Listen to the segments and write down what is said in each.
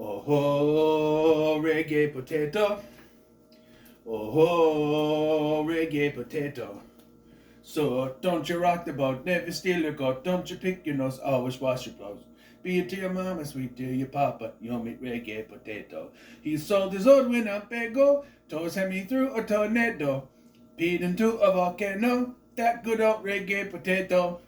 Oh, reggae potato. Oh, reggae potato. So don't you rock the boat, never steal your goat, don't you pick your nose, always wash your clothes. Be it to your mama, sweet to your papa, you meet reggae potato. He sold his old Winnebago, toes sent me through a tornado, peed into a volcano, that good old reggae potato.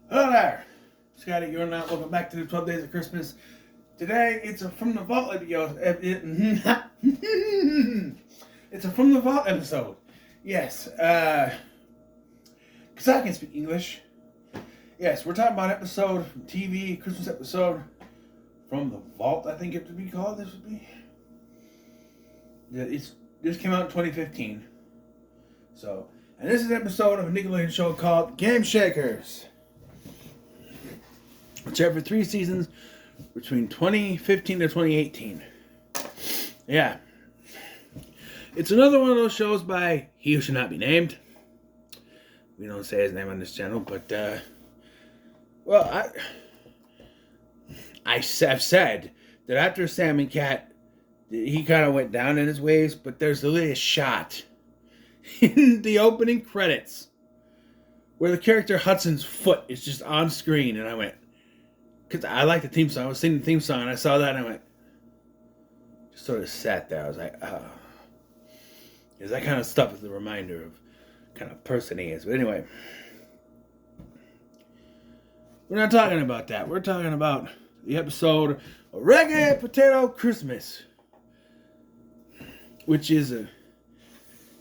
Hello there, Scotty, you're not. Welcome back to the 12 Days of Christmas. Today, it's a From the Vault episode. It's a From the Vault episode. Yes, because I can speak English. Yes, we're talking about episode from TV, Christmas episode From the Vault, I think it would be called. This would be. Yeah, this came out in 2015. So, and this is an episode of a Nickelodeon show called Game Shakers, which aired for 3 seasons between 2015 to 2018. Yeah. It's another one of those shows by He Who Should Not Be Named. We don't say his name on this channel, but, well, I've said that after Sam and Cat, he kind of went down in his ways, but there's literally a shot in the opening credits where the character Hudson's foot is just on screen, and I went, because I like the theme song. I was singing the theme song, and I saw that, and I went, just sort of sat there. I was like, oh. Because that kind of stuff is a reminder of kind of person he is. But anyway, we're not talking about that. We're talking about the episode of Reggae Potato Christmas, which is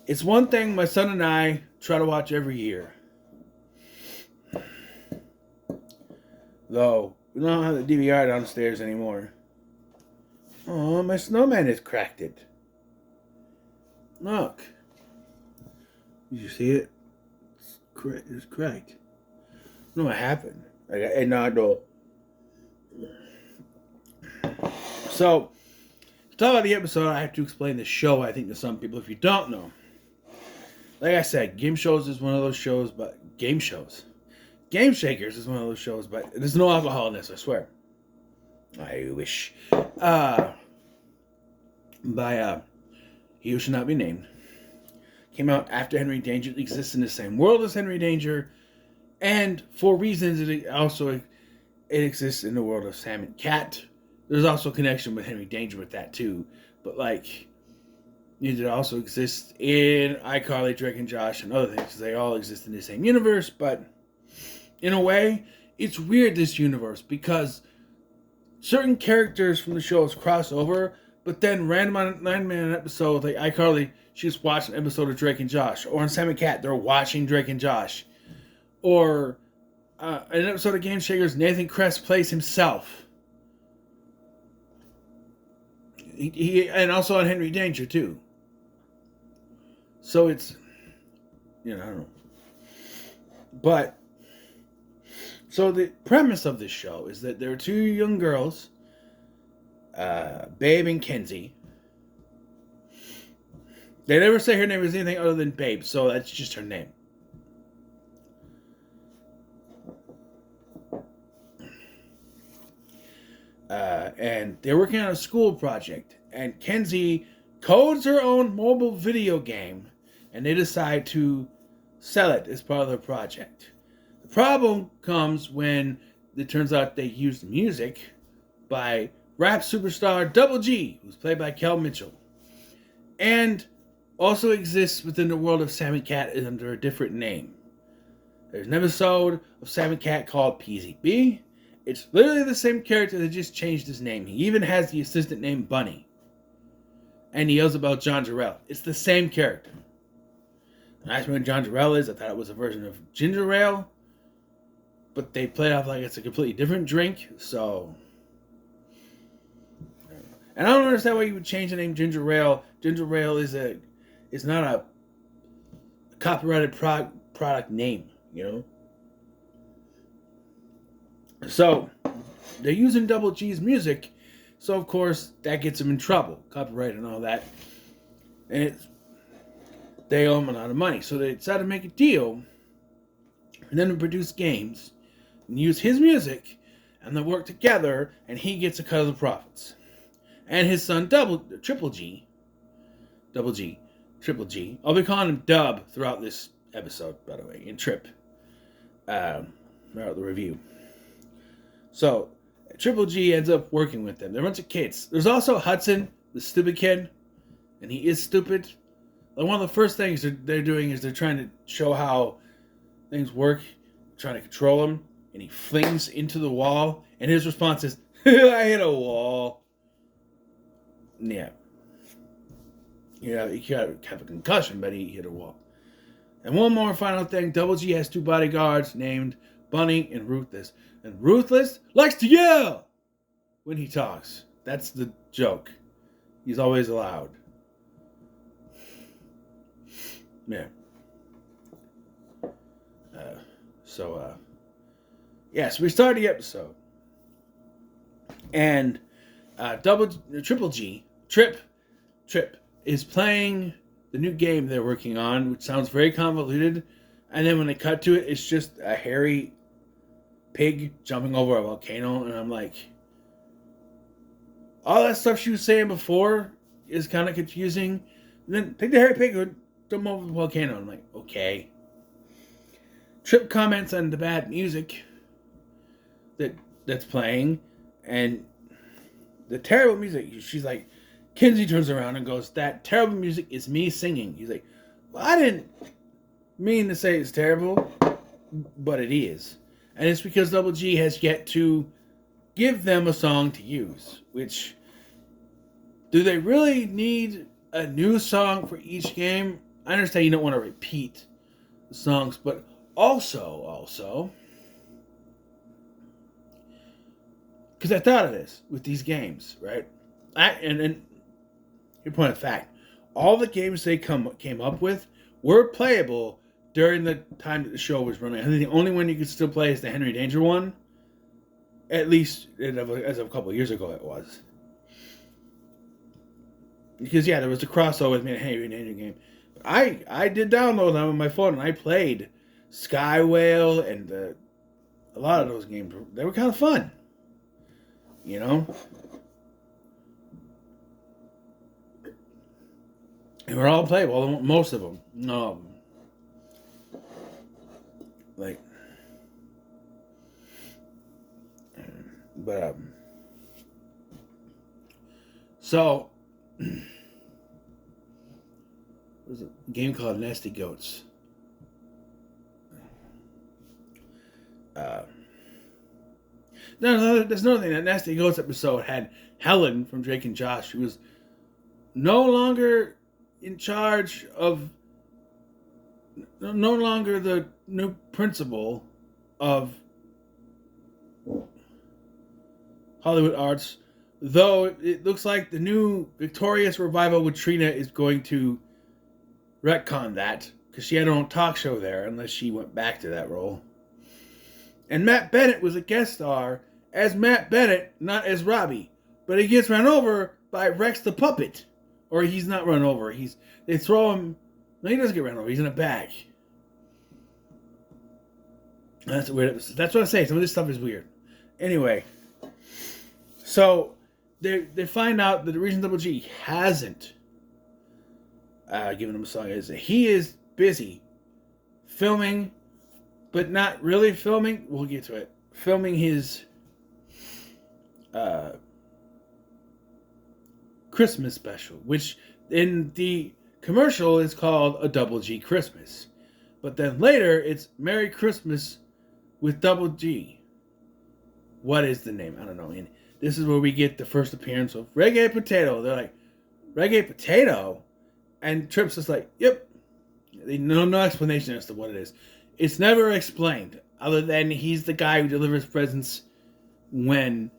it's one thing my son and I try to watch every year. Though, we don't have the DVR downstairs anymore. Oh, my snowman has cracked it. Look. Did you see it? It's cracked. I don't know what happened. No, I don't. So, to talk about the episode, I have to explain the show, I think, to some people if you don't know. Like I said, Game Shows is one of those shows, but Game Shakers is one of those shows, but there's no alcohol in this, I swear. I wish. By He Who Should Not Be Named. Came out after Henry Danger. It exists in the same world as Henry Danger. And for reasons, it exists in the world of Sam and Cat. There's also a connection with Henry Danger with that too. But it also exists in iCarly, Drake and Josh, and other things. They all exist in the same universe, but in a way, it's weird, this universe, because certain characters from the shows cross over, but then random on 9-man episode, like iCarly, she just watched an episode of Drake and Josh. Or on Sam and Cat, they're watching Drake and Josh. Or an episode of Game Shakers, Nathan Kress plays himself. He and also on Henry Danger, too. So it's, I don't know. But, so the premise of this show is that there are 2 young girls, Babe and Kenzie. They never say her name is anything other than Babe, so that's just her name. And they're working on a school project, and Kenzie codes her own mobile video game, and they decide to sell it as part of their project. The problem comes when it turns out they used music by rap superstar Double G, who's played by Kel Mitchell, and also exists within the world of Sam and Cat under a different name. There's an episode of Sam and Cat called PZB. It's literally the same character that just changed his name. He even has the assistant named Bunny. And he yells about John Jarrell. It's the same character. When I asked me what John Jarrell is, I thought it was a version of ginger ale. But they play it off like it's a completely different drink. So, and I don't understand why you would change the name ginger ale. Ginger ale is not a copyrighted product name, So, they're using Double G's music, so of course, that gets them in trouble. Copyright and all that. And they owe him a lot of money. So they decided to make a deal for them to produce games and use his music, and they work together, and he gets a cut of the profits. And his son, Triple G, I'll be calling him Dub throughout this episode, by the way, and Trip, throughout the review. So, Triple G ends up working with them. They're a bunch of kids. There's also Hudson, the stupid kid, and he is stupid. Like, one of the first things they're doing is they're trying to show how things work, trying to control him, and he flings into the wall, and his response is, I hit a wall. Yeah. He could have a concussion, but he hit a wall. And one more final thing, Double G has 2 bodyguards named Bunny and Ruthless. And Ruthless likes to yell when he talks. That's the joke. He's always loud. Yeah. So we started the episode. And Triple G, Trip, is playing the new game they're working on, which sounds very convoluted. And then when they cut to it, it's just a hairy pig jumping over a volcano. And I'm like, all that stuff she was saying before is kind of confusing. And then take the hairy pig and jump over the volcano. I'm like, okay. Trip comments on the bad music that's playing. And the terrible music. She's like, Kinsey turns around and goes, that terrible music is me singing. He's like, well, I didn't mean to say it's terrible, but it is. And it's because Double G has yet to give them a song to use. Which, do they really need a new song for each game? I understand you don't want to repeat the songs, but also, because I thought of this with these games, right? And your point of fact, all the games they came up with were playable during the time that the show was running. I think the only one you could still play is the Henry Danger one. At least as of a couple of years ago, it was. Because there was a crossover with me and Henry Danger game. But I did download them on my phone, and I played Sky Whale and a lot of those games. They were kind of fun, you know. They were all playable, most of them. So, there's a game called Nasty Goats. There's another thing. That Nasty Goats episode had Helen from Drake and Josh, who was no longer in charge of, no longer the new principal of Hollywood Arts, though it looks like the new Victorious revival with Trina is going to retcon that, because she had her own talk show there, unless she went back to that role. And Matt Bennett was a guest star as Matt Bennett, not as Robbie, but he gets run over by Rex the Puppet. Or he's not run over. They throw him. No, he doesn't get run over. He's in a bag. That's weird. That's what I say. Some of this stuff is weird. Anyway, so they find out that the reason Double G hasn't given him a song is that he is busy filming, but not really filming. We'll get to it. Filming his Christmas special, which in the commercial is called a Double G Christmas. But then later it's Merry Christmas with Double G. What is the name? I don't know. And this is where we get the first appearance of Reggae Potato. They're like, Reggae Potato? And Trips is like, yep. No explanation as to what it is. It's never explained, other than he's the guy who delivers presents when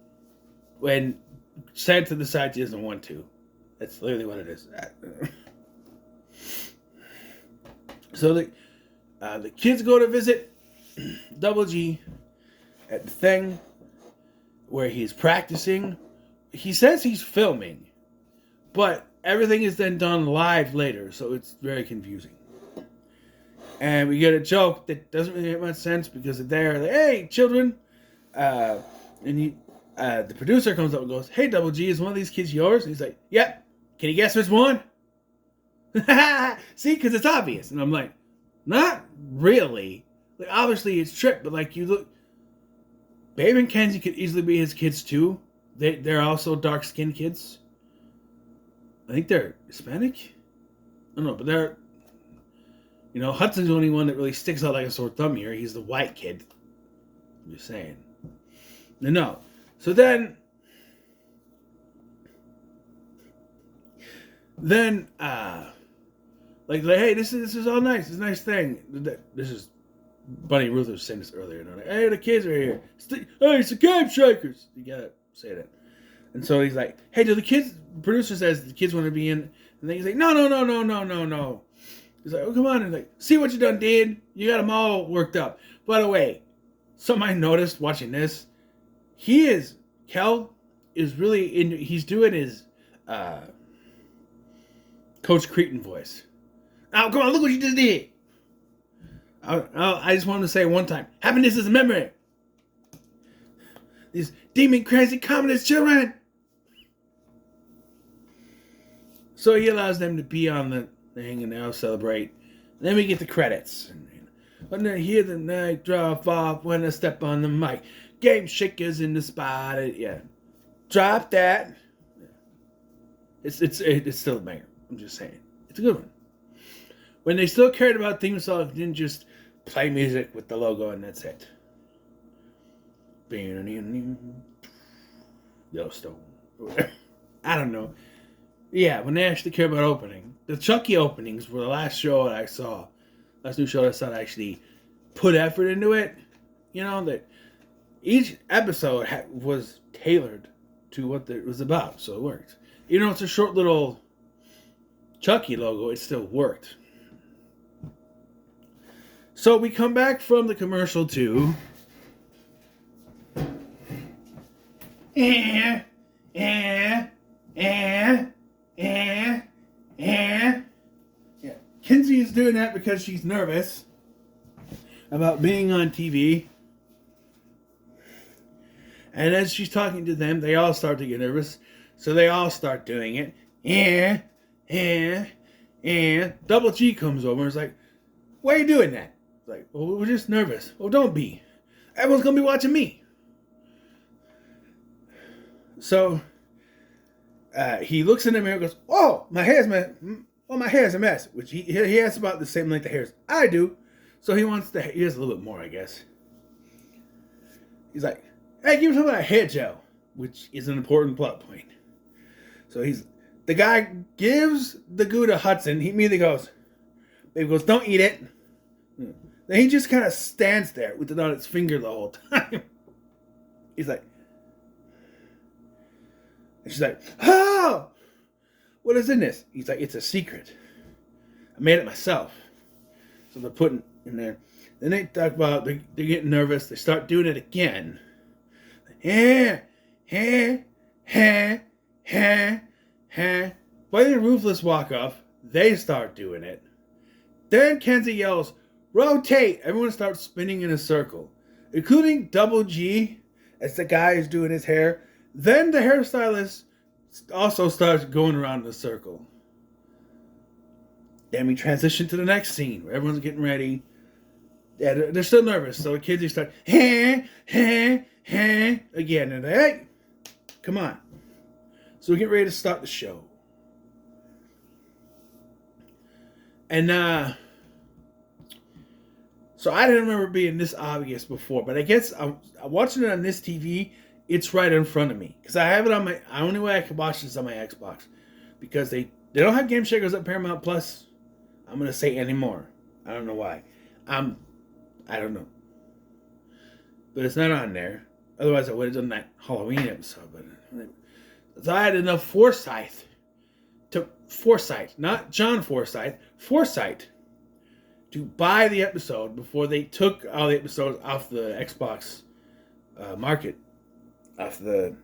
Santa decides he doesn't want to. That's literally what it is. So the kids go to visit Double G at the thing where he's practicing. He says he's filming, but everything is then done live later, so it's very confusing. And we get a joke that doesn't really make much sense because they're like, hey, children. And the producer comes up and goes, hey, Double G, is one of these kids yours? And he's like, yep. Can you guess which one? See, because it's obvious. And I'm like, not really. Like, obviously, it's Trip, but like, you look. Babe and Kenzie could easily be his kids too. They're also dark-skinned kids. I think they're Hispanic. I don't know, but they're. You know, Hudson's the only one that really sticks out like a sore thumb here. He's the white kid. I'm just saying. No. So then, like, hey, this is all nice. It's a nice thing. This is Bunny Ruth was saying this earlier. And I'm like, hey, the kids are here. Hey, it's the Game Shakers. You gotta say that. And so he's like, hey, do the kids? The producer says the kids want to be in, and then he's like, no. He's like, oh, come on. And like, see what you done did? You got them all worked up. By the way, something I noticed watching this, Kel is really he's doing his Coach Cretan voice. Oh, come on, look what you just did. I just wanted to say one time, happiness is a memory. These demon crazy communist children. So he allows them to be on the thing and they'll celebrate. And then we get the credits. When they hear the night drop off, when I step on the mic, Game Shakers in the spot. Yeah, drop that. It's still a banger. I'm just saying, it's a good one. When they still cared about theme songs, didn't just play music with the logo and that's it. Yellowstone. I don't know. Yeah, when they actually care about opening. The Chucky openings were the last show that I saw. Last new show that I saw that actually put effort into it. You know, that each episode was tailored to what it was about, so it worked. Even though it's a short little Chucky logo, it still worked. So we come back from the commercial to... Yeah. Kenzie is doing that because she's nervous about being on TV. And as she's talking to them, they all start to get nervous. So they all start doing it. Double G comes over and is like, why are you doing that? It's like, well, we're just nervous. Well, don't be. Everyone's going to be watching me. So he looks in the mirror and goes, oh, my hair's a mess. Which he has about the same length of hair as I do. So he has a little bit more, I guess. He's like, hey, give me some of that hair gel. Which is an important plot point. So the guy gives the goo to Hudson. He immediately goes, don't eat it. Then he just kind of stands there with it on its finger the whole time. He's like, and she's like, oh, what is in this? He's like, it's a secret. I made it myself. So they're putting in there. Then they talk about, they're getting nervous. They start doing it again. Bunny and Ruthless walk up. They start doing it. Then Kenzie yells, rotate. Everyone starts spinning in a circle, including Double G as the guy is doing his hair. Then the hairstylist also starts going around in a circle. Then we transition to the next scene where everyone's getting ready. Yeah, they're still nervous, so the kids just start again. And hey, come on. So we get ready to start the show. And so I didn't remember being this obvious before, but I guess I'm watching it on this TV. It's right in front of me because I have it on my. The only way I can watch this on my Xbox because they don't have Game Shakers at Paramount Plus. I'm gonna say anymore. I don't know why. I don't know, but it's not on there. Otherwise, I would have done that Halloween episode. But so I had enough foresight, not John Forsythe, foresight, to buy the episode before they took all the episodes off the Xbox market. Because with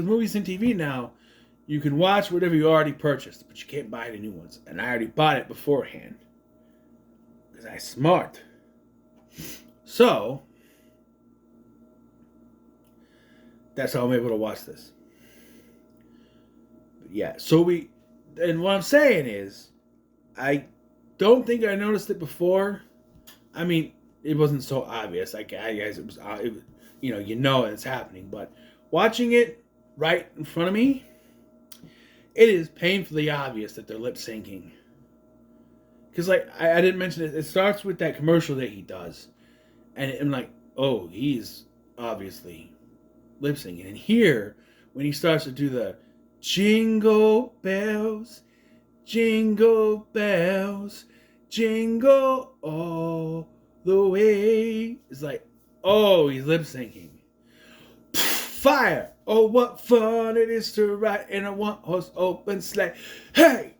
movies and TV now, you can watch whatever you already purchased, but you can't buy the new ones. And I already bought it beforehand. Because I'm smart. So, that's how I'm able to watch this. But yeah, and what I'm saying is, I don't think I noticed it before. I mean, it wasn't so obvious. I guess it was, you know it's happening. But watching it right in front of me, it is painfully obvious that they're lip syncing. Because, like, I didn't mention it. It starts with that commercial that he does. And I'm like, oh, he's obviously lip syncing. And here, when he starts to do the jingle bells, jingle all the way, it's like, oh, he's lip syncing. Fire! Oh, what fun it is to ride in a one-horse open sleigh. Hey!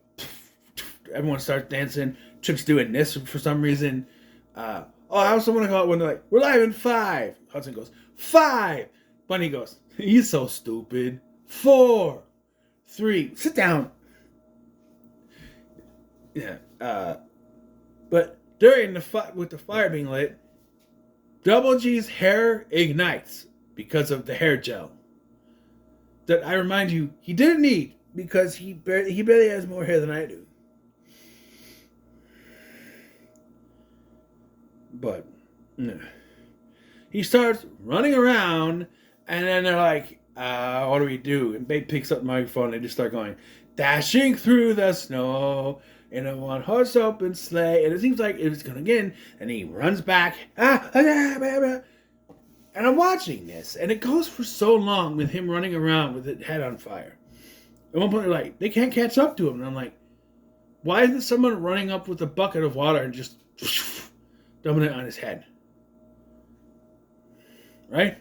Everyone starts dancing. Trip's doing this for some reason. I also want to call it when they're like, we're live in 5. Hudson goes, 5. Bunny goes, he's so stupid. 4, 3, sit down. Yeah. But during with the fire being lit, Double G's hair ignites because of the hair gel. That, I remind you, he didn't need, because he barely has more hair than I do. But he starts running around, and then they're like, what do we do? And Babe picks up the microphone, and they just start going, dashing through the snow in a one-horse open sleigh. And it seems like it's going to again, and he runs back. And I'm watching this, and it goes for so long with him running around with his head on fire. At one point, they're like, they can't catch up to him. And I'm like, why isn't someone running up with a bucket of water and just dumping it on his head? Right?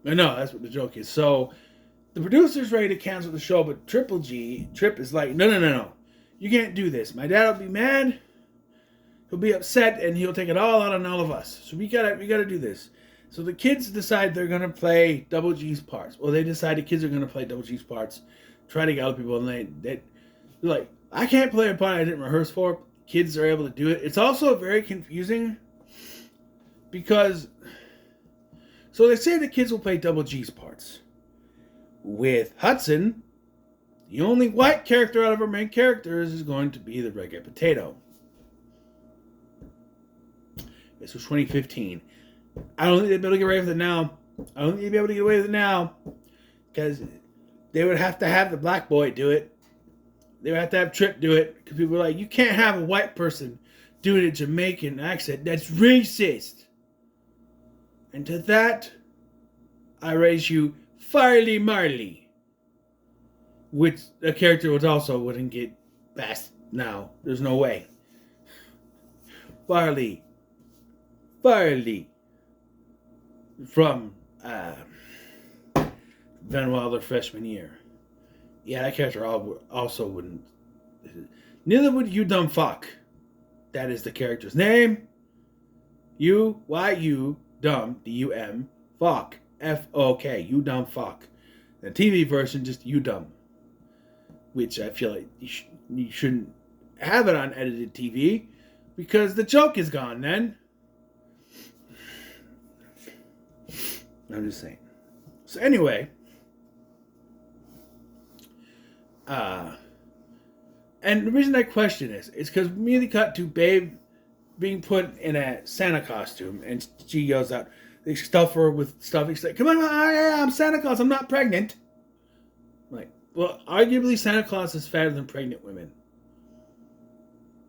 I know, that's what the joke is. So, the producer's ready to cancel the show, but Trip is like, no. You can't do this. My dad will be mad. He'll be upset, and he'll take it all out on all of us. So we gotta do this. So the kids decide they're gonna play Double G's parts. Well, they decide the kids are gonna play Double G's parts, try to get other people, and they're like, I can't play a part I didn't rehearse for. Kids are able to do it. It's also very confusing because, so they say the kids will play Double G's parts. With Hudson, the only white character out of our main characters is going to be the Reggae Potato. This was 2015. I don't think they'd be able to get away with it now. Because they would have to have the black boy do it. They would have to have Trip do it. Because people were like, you can't have a white person doing a Jamaican accent. That's racist. And to that, I raise you Farley Marley. Which a character which also wouldn't get past now. There's no way. Farley. From Van Wilder freshman year. Yeah, that character also wouldn't. Neither would You Dumb Fuck. That is the character's name. You dumb D-U-M fuck F-O-K. You Dumb Fuck. The TV version just You Dumb, which I feel like you shouldn't have it on edited TV because the joke is gone then. I'm just saying. So anyway, and the reason I question this is because we immediately cut to Babe being put in a Santa costume, and she yells out, they stuff her with stuff. She's like, come on, I'm Santa Claus, I'm not pregnant. I'm like, well, arguably Santa Claus is fatter than pregnant women.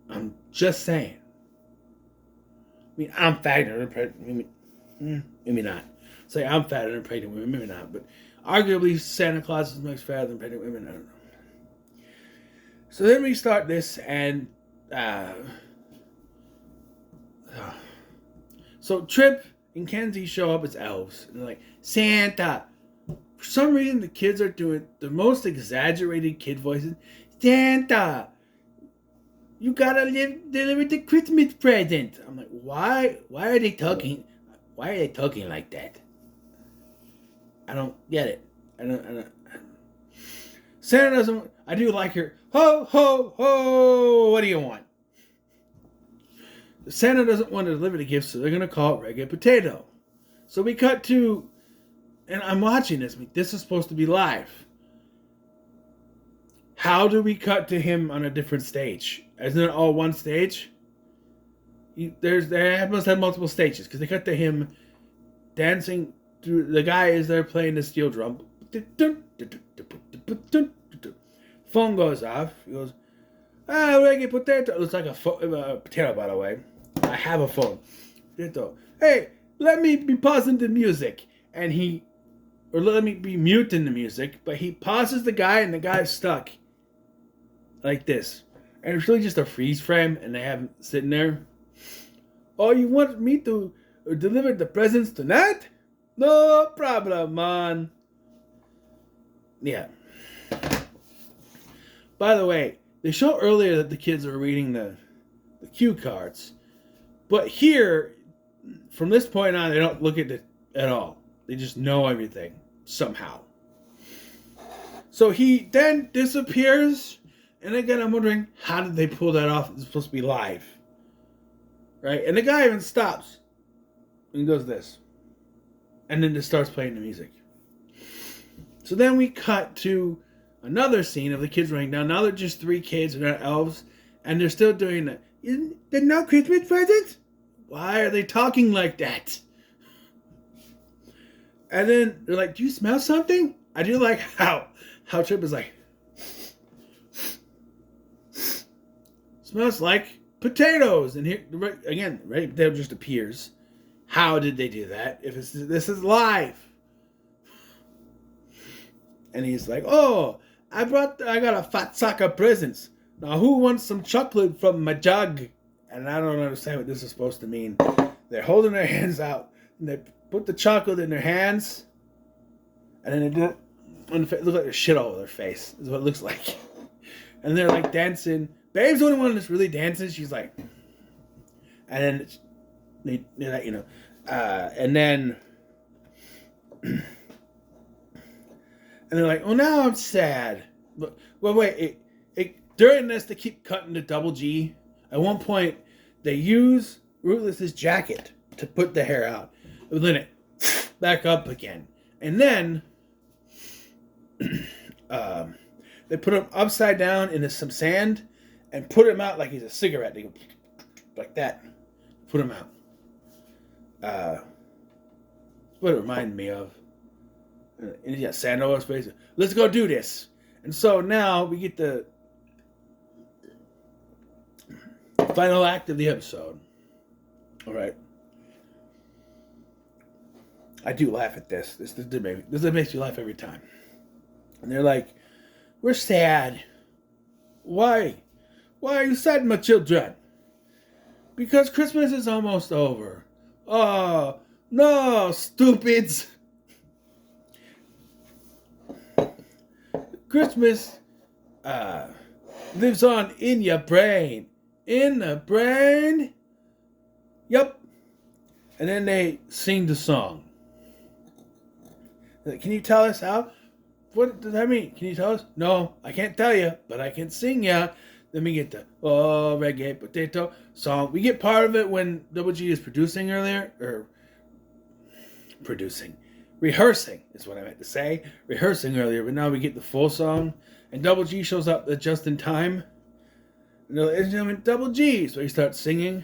I'm just saying. I mean, I'm fatter than pregnant women. Maybe not. Say I'm fatter than pregnant women, maybe not, but arguably Santa Claus is much fatter than pregnant women. I don't know. So then we start this, and so Trip and Kenzie show up as elves, and they're like, Santa. For some reason, the kids are doing the most exaggerated kid voices. Santa, you gotta deliver the Christmas present. I'm like, why are they talking? Why are they talking like that? I don't get it. I don't. Santa doesn't. I do like her. Ho, ho, ho. What do you want? Santa doesn't want to deliver the gifts, so they're going to call it Reggae Potato. So we cut to, and I'm watching this. This is supposed to be live. How do we cut to him on a different stage? Isn't it all one stage? They must have multiple stages because they cut to him dancing. The guy is there playing the steel drum. Phone goes off. He goes, Reggae Potato. It looks like a potato, by the way. I have a phone. Potato. Hey, let me be pausing the music. Or let me be muting the music. But he pauses the guy, and the guy's stuck. Like this. And it's really just a freeze frame, and they have him sitting there. Oh, you want me to deliver the presents tonight? No problem, man. Yeah. By the way, they show earlier that the kids are reading the cue cards. But here, from this point on, they don't look at it at all. They just know everything, somehow. So he then disappears. And again, I'm wondering, how did they pull that off? It's supposed to be live. Right? And the guy even stops. And does this. And then just starts playing the music. So then we cut to another scene of the kids running down. Now they're just 3 kids, and they're elves. And they're still doing that. Isn't there no Christmas presents? Why are they talking like that? And then they're like, do you smell something? I do like how Trip is like, smells like potatoes. And here, again, Reggae Potato just appears. How did they do that? If this is live. And he's like, oh, I got a fat sack of presents. Now who wants some chocolate from my jug? And I don't understand what this is supposed to mean. They're holding their hands out. And they put the chocolate in their hands. And then they do it. And it looks like there's shit all over their face. Is what it looks like. And they're like dancing. Babe's the only one that's really dancing. She's like, and then they're like, and then, and they're like, oh, now I'm sad. But well, wait, during this they keep cutting to Double G. At one point, they use Ruthless's jacket to put the hair out, and then it back up again, and then they put him upside down into some sand. And put him out like he's a cigarette. They go like that. Put him out. That's what it reminded me of. And he's got sand over his face. Let's go do this. And so now we get the final act of the episode. All right. I do laugh at this. This makes you laugh every time. And they're like, we're sad. Why? Why are you sad, my children? Because Christmas is almost over. Oh, no, stupids. Christmas lives on in your brain. In the brain? Yup. And then they sing the song. Can you tell us how? What does that mean? Can you tell us? No, I can't tell you, but I can sing ya. Then we get the Reggae Potato song. We get part of it when Double G is rehearsing is what I meant to say. Rehearsing earlier, but now we get the full song. And Double G shows up just in time. And they're like, ladies and gentlemen, Double G. So he starts singing.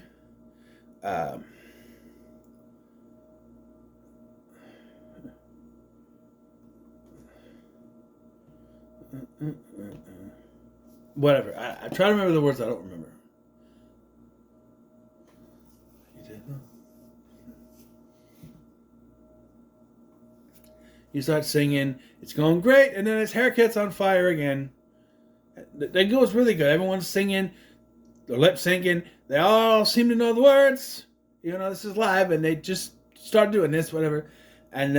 Whatever. I try to remember the words I don't remember. He starts singing. It's going great. And then his hair gets on fire again. That goes really good. Everyone's singing. They're lip syncing. They all seem to know the words. This is live. And they just start doing this, whatever. And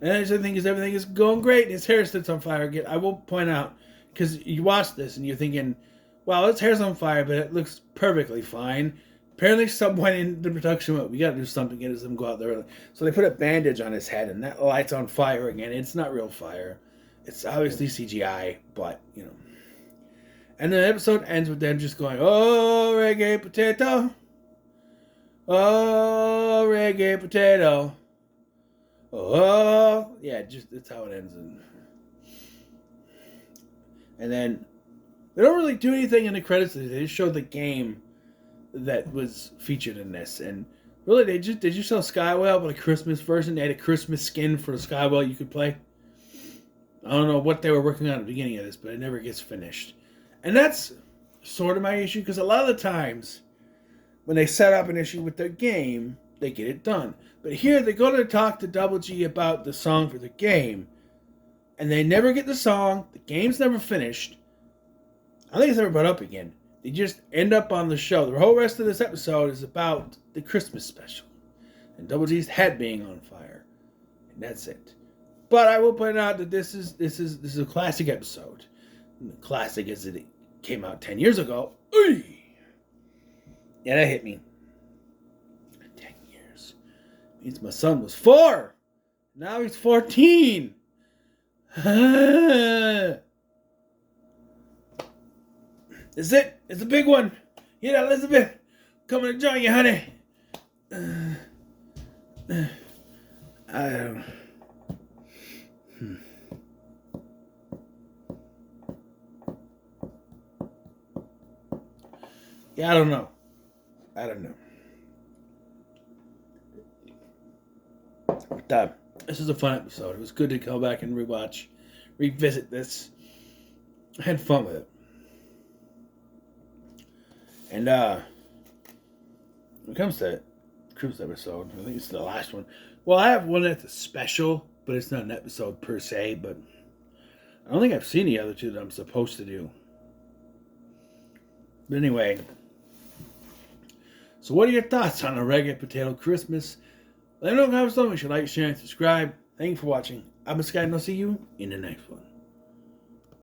everything is going great. And his hair sits on fire again. I will point out, because you watch this and you're thinking, wow, his hair's on fire, but it looks perfectly fine. Apparently someone went into production, we got to do something to get him go out there early. So they put a bandage on his head, and that light's on fire again. It's not real fire. It's obviously CGI, but, And the episode ends with them just going, oh, Reggae Potato. Oh, reggae potato. Oh, yeah, just that's how it ends. And then they don't really do anything in the credits. They just show the game that was featured in this. And really, they just show Skywell with a Christmas version. They had a Christmas skin for Skywell you could play. I don't know what they were working on at the beginning of this, but it never gets finished. And that's sort of my issue, because a lot of the times when they set up an issue with their game, they get it done. But here they go to talk to Double G about the song for the game, and they never get the song. The game's never finished. I think it's never brought up again. They just end up on the show. The whole rest of this episode is about the Christmas special and Double G's head being on fire, and that's it. But I will point out that this is a classic episode. Classic as it came out 10 years ago. Oy! Yeah, that hit me. 10 years. Means my son was 4. Now he's 14. This is it. It's a big one. Yeah, Elizabeth. Coming to join you, honey. I don't... Yeah, I don't know. But, this is a fun episode. It was good to go back and revisit this. I had fun with it. And when it comes to Christmas episode, I think it's the last one. Well, I have one that's a special, but it's not an episode per se. But I don't think I've seen the other two that I'm supposed to do. But anyway, so what are your thoughts on a Reggae Potato Christmas? Let me know in the comments below. Make sure you like, share, and subscribe. Thank you for watching. I'm Sky, and I'll see you in the next one.